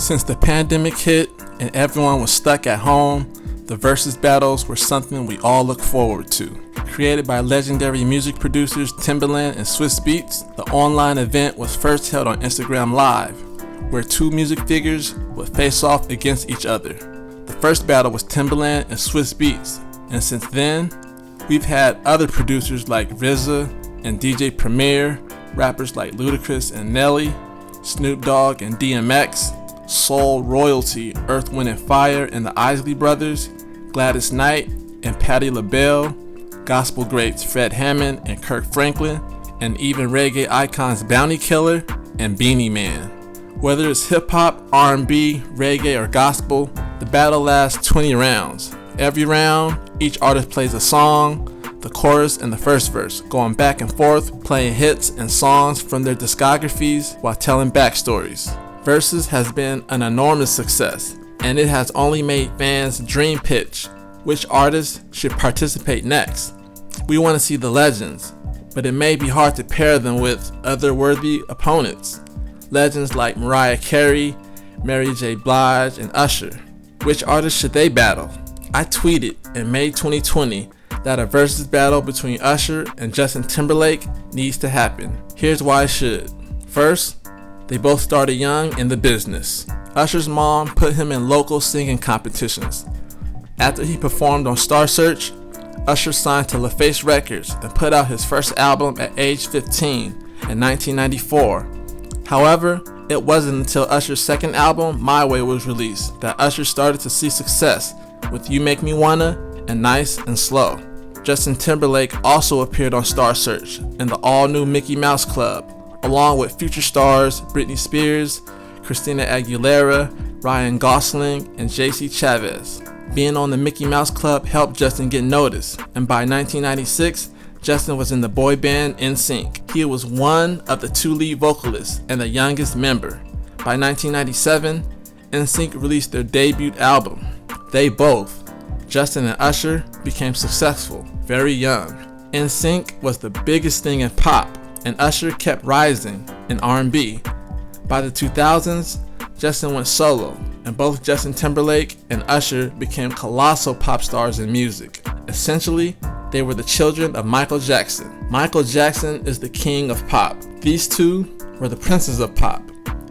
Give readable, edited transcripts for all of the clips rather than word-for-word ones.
Since the pandemic hit and everyone was stuck at home, the Versus battles were something we all look forward to. Created by legendary music producers Timbaland and Swizz Beatz, the online event was first held on Instagram Live, where two music figures would face off against each other. The first battle was Timbaland and Swizz Beatz, and since then, we've had other producers like RZA and DJ Premier, rappers like Ludacris and Nelly, Snoop Dogg and DMX, soul royalty Earth, Wind & Fire and the Isley Brothers, Gladys Knight and Patti LaBelle, gospel greats Fred Hammond and Kirk Franklin, and even reggae icons Bounty Killer and Beanie Man. Whether it's hip-hop, R&B, reggae, or gospel, the battle lasts 20 rounds. Every round, each artist plays a song, the chorus and the first verse, going back and forth, playing hits and songs from their discographies while telling backstories. Versus has been an enormous success, and it has only made fans dream pitch which artists should participate next. We want to see the legends, but it may be hard to pair them with other worthy opponents. Legends like Mariah Carey, Mary J. Blige, and Usher. Which artists should they battle? I tweeted in May 2020 that a versus battle between Usher and Justin Timberlake needs to happen. Here's why it should. First, they both started young in the business. Usher's mom put him in local singing competitions. After he performed on Star Search, Usher signed to LaFace Records and put out his first album at age 15 in 1994. However, it wasn't until Usher's second album, My Way, was released that Usher started to see success with You Make Me Wanna and Nice and Slow. Justin Timberlake also appeared on Star Search and the all-new Mickey Mouse Club, along with future stars Britney Spears, Christina Aguilera, Ryan Gosling, and JC Chasez. Being on the Mickey Mouse Club helped Justin get noticed, and by 1996, Justin was in the boy band NSYNC. He was one of the two lead vocalists and the youngest member. By 1997, NSYNC released their debut album. They both, Justin and Usher, became successful very young. NSYNC was the biggest thing in pop, and Usher kept rising in R&B. By the 2000s, Justin went solo, and both Justin Timberlake and Usher became colossal pop stars in music. Essentially, they were the children of Michael Jackson. Michael Jackson is the king of pop. These two were the princes of pop.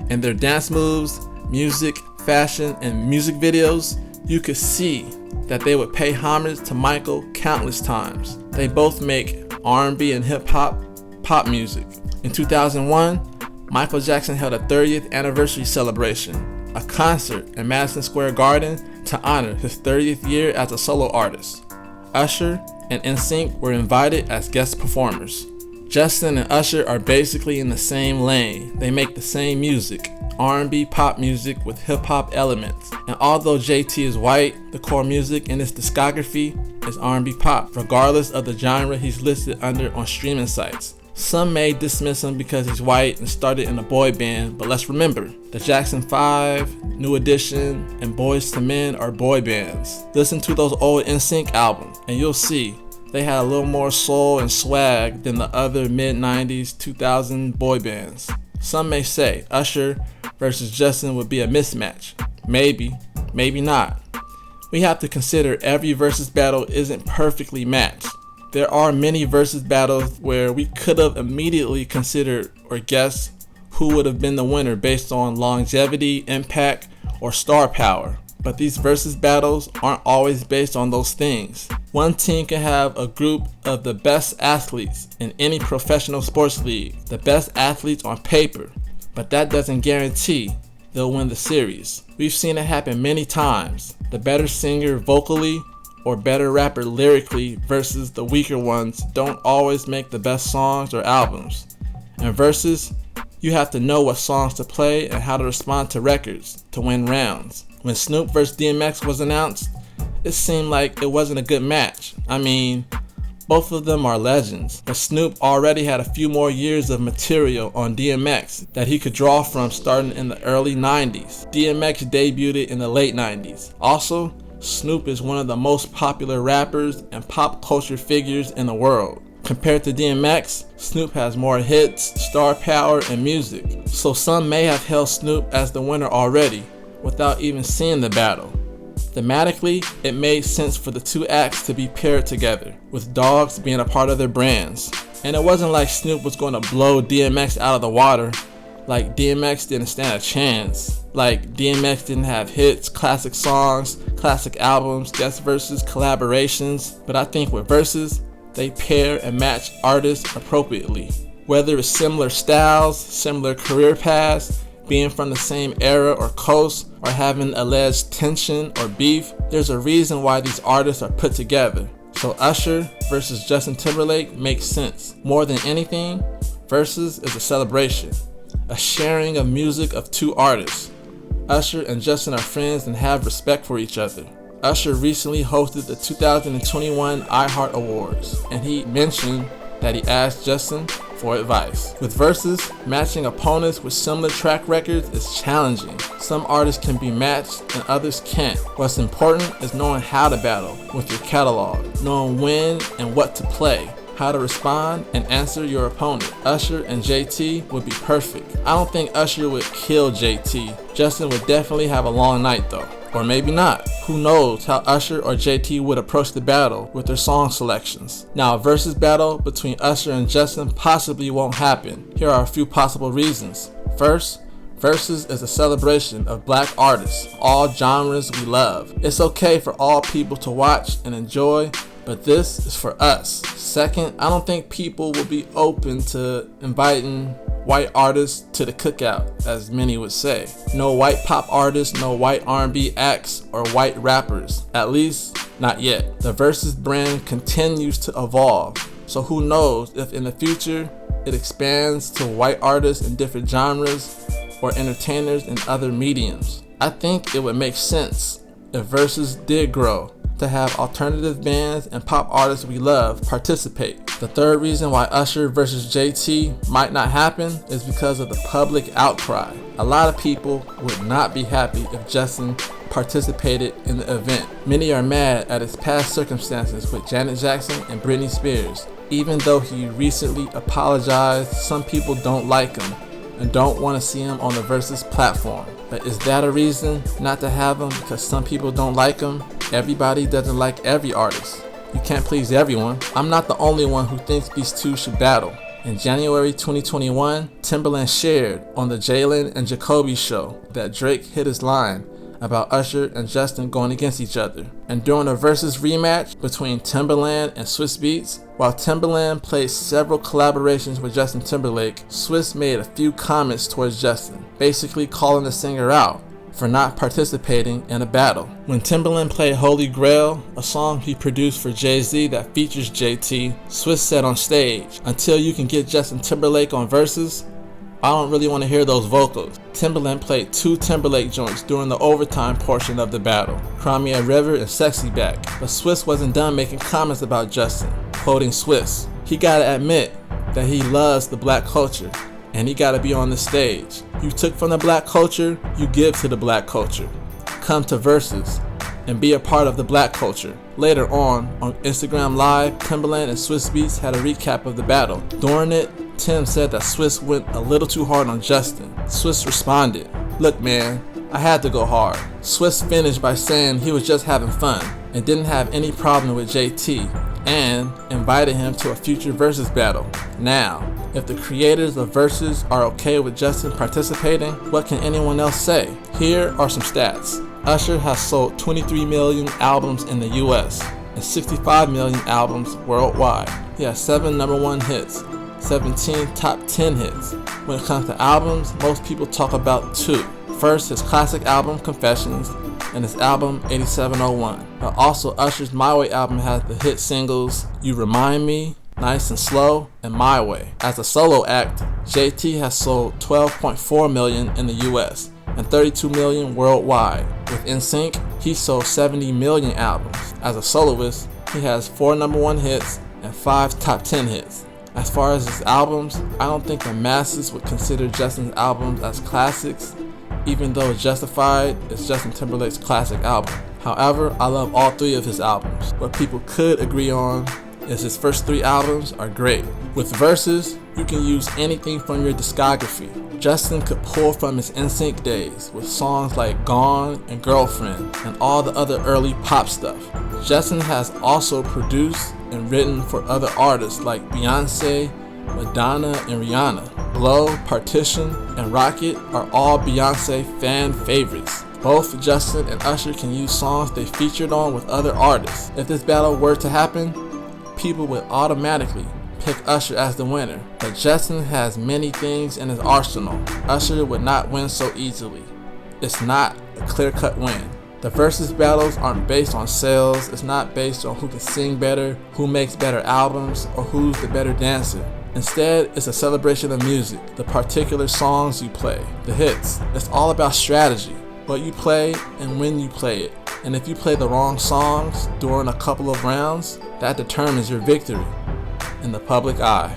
In their dance moves, music, fashion, and music videos, you could see that they would pay homage to Michael countless times. They both make R&B and hip-hop pop music. In 2001, Michael Jackson held a 30th anniversary celebration, a concert in Madison Square Garden to honor his 30th year as a solo artist. Usher and NSYNC were invited as guest performers. Justin and Usher are basically in the same lane. They make the same music, R&B pop music with hip-hop elements. And although JT is white, the core music in his discography is R&B pop, regardless of the genre he's listed under on streaming sites. Some may dismiss him because he's white and started in a boy band, but let's remember, the Jackson 5, New Edition, and Boyz II Men are boy bands. Listen to those old NSYNC albums, and you'll see they had a little more soul and swag than the other mid-90s, 2000 boy bands. Some may say Usher versus Justin would be a mismatch. Maybe, maybe not. We have to consider every versus battle isn't perfectly matched. There are many versus battles where we could have immediately considered or guessed who would have been the winner based on longevity, impact, or star power. But these versus battles aren't always based on those things. One team can have a group of the best athletes in any professional sports league, the best athletes on paper, but that doesn't guarantee they'll win the series. We've seen it happen many times. The better singer vocally or better rapper lyrically versus the weaker ones don't always make the best songs or albums. In versus, you have to know what songs to play and how to respond to records to win rounds. When Snoop vs DMX was announced, it seemed like it wasn't a good match. I mean, both of them are legends, but Snoop already had a few more years of material on DMX that he could draw from starting in the early 90s. DMX debuted in the late 90s. Also, Snoop is one of the most popular rappers and pop culture figures in the world. Compared to DMX, Snoop has more hits, star power, and music. So some may have held Snoop as the winner already, without even seeing the battle. Thematically, it made sense for the two acts to be paired together, with dogs being a part of their brands. And it wasn't like Snoop was going to blow DMX out of the water. Like, DMX didn't stand a chance. Like, DMX didn't have hits, classic songs, classic albums, guest verses, collaborations. But I think with verses, they pair and match artists appropriately. Whether it's similar styles, similar career paths, being from the same era or coast, or having alleged tension or beef, there's a reason why these artists are put together. So Usher versus Justin Timberlake makes sense. More than anything, Versus is a celebration, a sharing of music of two artists. Usher and Justin are friends and have respect for each other. Usher recently hosted the 2021 iHeart Awards, and he mentioned that he asked Justin for advice. With Versus, matching opponents with similar track records is challenging. Some artists can be matched and others can't. What's important is knowing how to battle with your catalog, knowing when and what to play, how to respond and answer your opponent. Usher and JT would be perfect. I don't think Usher would kill JT. Justin would definitely have a long night though. Or maybe not. Who knows how Usher or JT would approach the battle with their song selections. Now, a versus battle between Usher and Justin possibly won't happen. Here are a few possible reasons. First, Versus is a celebration of black artists, all genres we love. It's okay for all people to watch and enjoy, but this is for us. Second, I don't think people will be open to inviting white artists to the cookout, as many would say. No white pop artists, no white R&B acts, or white rappers. At least, not yet. The Versus brand continues to evolve, so who knows if in the future it expands to white artists in different genres or entertainers in other mediums. I think it would make sense if Versus did grow, to have alternative bands and pop artists we love participate. The third reason why Usher versus JT might not happen is because of the public outcry. A lot of people would not be happy if Justin participated in the event. Many are mad at his past circumstances with Janet Jackson and Britney Spears. Even though he recently apologized, some people don't like him and don't want to see him on the Versus platform. But is that a reason not to have him because some people don't like him? Everybody doesn't like every artist. You can't please everyone. I'm not the only one who thinks these two should battle. In January 2021, Timberland shared on the Jalen and Jacoby show that Drake hit his line about Usher and Justin going against each other. And during a Versus rematch between Timberland and Swizz Beatz, while Timberland played several collaborations with Justin Timberlake, Swizz made a few comments towards Justin, basically calling the singer out for not participating in a battle. When Timberland played Holy Grail, a song he produced for Jay-Z that features JT, Swizz said on stage, "Until you can get Justin Timberlake on Versus, I don't really want to hear those vocals." Timberland played two Timberlake joints during the overtime portion of the battle, Cry Me a River and Sexy Back. But Swizz wasn't done making comments about Justin. Quoting Swizz, "He gotta admit that he loves the black culture, and he gotta be on the stage. You took from the black culture, you give to the black culture. Come to Versus and be a part of the black culture." Later on Instagram Live, Timberland and Swizz Beatz had a recap of the battle. During it, Tim said that Swizz went a little too hard on Justin. Swizz responded, "Look man, I had to go hard." Swizz finished by saying he was just having fun and didn't have any problem with JT, and invited him to a future Versus battle. Now, if the creators of Versus are okay with Justin participating, what can anyone else say? Here are some stats. Usher has sold 23 million albums in the US and 65 million albums worldwide. He has 7 #1 hits, 17 top 10 hits. When it comes to albums, most people talk about two. First, his classic album Confessions and his album 8701. But also Usher's My Way album has the hit singles You Remind Me, Nice and Slow, and My Way. As a solo act, JT has sold 12.4 million in the US and 32 million worldwide. With NSYNC, he sold 70 million albums. As a soloist, he has 4 #1 hits and 5 top 10 hits. As far as his albums, I don't think the masses would consider Justin's albums as classics, even though Justified is Justin Timberlake's classic album. However, I love all 3 of his albums. What people could agree on is his first 3 albums are great. With Versus, you can use anything from your discography. Justin could pull from his NSYNC days with songs like Gone and Girlfriend and all the other early pop stuff. Justin has also produced and written for other artists like Beyonce, Madonna, and Rihanna. Blow, Partition, and Rocket are all Beyonce fan favorites. Both Justin and Usher can use songs they featured on with other artists. If this battle were to happen, people would automatically pick Usher as the winner, but Justin has many things in his arsenal. Usher would not win so easily. It's not a clear-cut win. The versus battles aren't based on sales. It's not based on who can sing better, who makes better albums, or who's the better dancer. Instead, it's a celebration of music, the particular songs you play, the hits. It's all about strategy, what you play and when you play it. And if you play the wrong songs during a couple of rounds, that determines your victory in the public eye.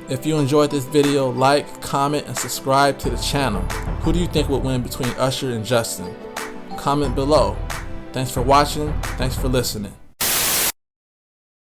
If you enjoyed this video, like, comment, and subscribe to the channel. Who do you think would win between Usher and Justin? Comment below. Thanks for watching. Thanks for listening.